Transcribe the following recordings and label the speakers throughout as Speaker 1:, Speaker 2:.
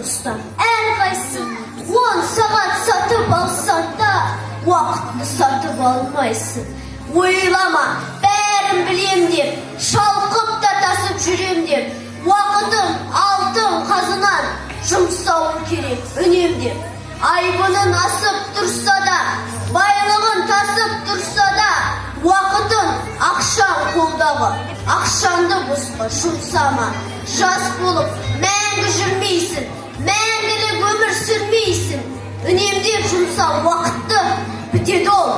Speaker 1: дұрыстан. Әрқайсың 10 сағат сатып алсан да, уақытты сатып алмайсың. Ойлама, бәрін білем деп, шалқып та тасып жүрем деп, уақытын алтын қазынан жұмсауым керек үнемдеп. Айбынын асып тұрса да, байлығын тасып тұрса да, уақытын ақшаң қолдағы, ақшанды босқа жұмсама. Жас болып мәңгі жүрмейсің, мәңгілік өмір сүрмейсің. Үнемдеп жұмса уақытты, бітеді ол,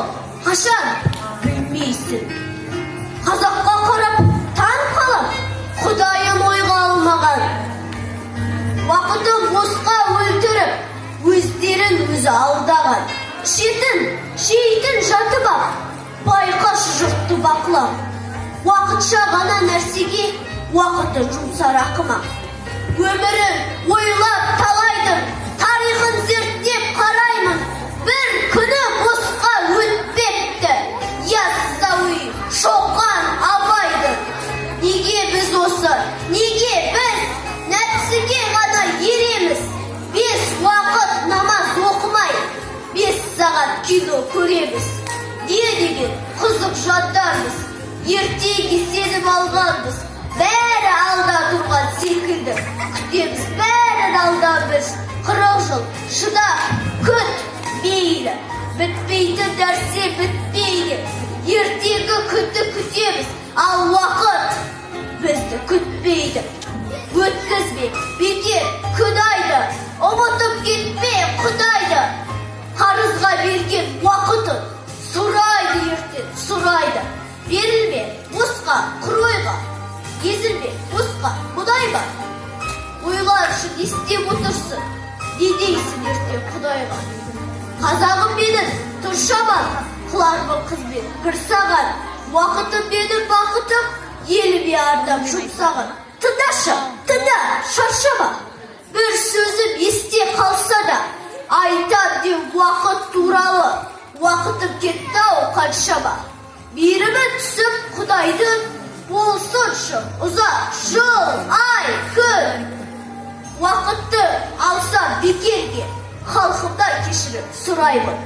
Speaker 1: қашан білмейсің. Қазаққа қарап таң қалып, Құдайын ойға алмаған. Уақытын босқа өлтіріп, өздерін өзі алдаған. Ішетін, жейтін жатып ап, байқашы жұртты бақылап. Уақытша ғана нәрсеге уақыты жұмсар ақымақ. Өмірін ойлап талайдың, тарихын зерттеп қараймын. Бір күні босқа өтпепті, Яссауи, Шоқан, Абайды. Неге біз осы, неге біз нәпсіге ғана ереміз? 5 уақыт намаз оқымай, 5 сағат кино көреміз. Не деген қызық жаддармыз, ертеңге сеніп алғанбыз. Бәрі алда тұрған секілді күтеміз, бәрін алда біз. 40 жыл шыда күт мейлі, бітпейтін нәрсе бітпейді. Ертеңгі күнді күтеміз, ал уақыт бізді күтпейді. Өткізбе бекер күн айды, ұмытып кетпе Құдайды. Қарызға берген уақытын сұрайды ертең, сұрайды. Берілме босқа құр ойға, езілме босқа Құдай бар. Ойлар үшін істеп отырсың, не дейсің ертең Құдайға? Қазағым менің тұршаман, қылармын қызбен бір саған. Уақытым менің бақытым, еліме ардап жұмсаған. Тыңдашы, тыңда, шаршама. Бір сөзім есте қалса да, айтам деп уақыт туралы. Уақытым кетті-ау қаншама. Мейірімі түсіп Құдайдың, болсыншы ұзақ жыл, ай, күн. Уақытты алсам бекерге, халқымдан кешірім сұраймын.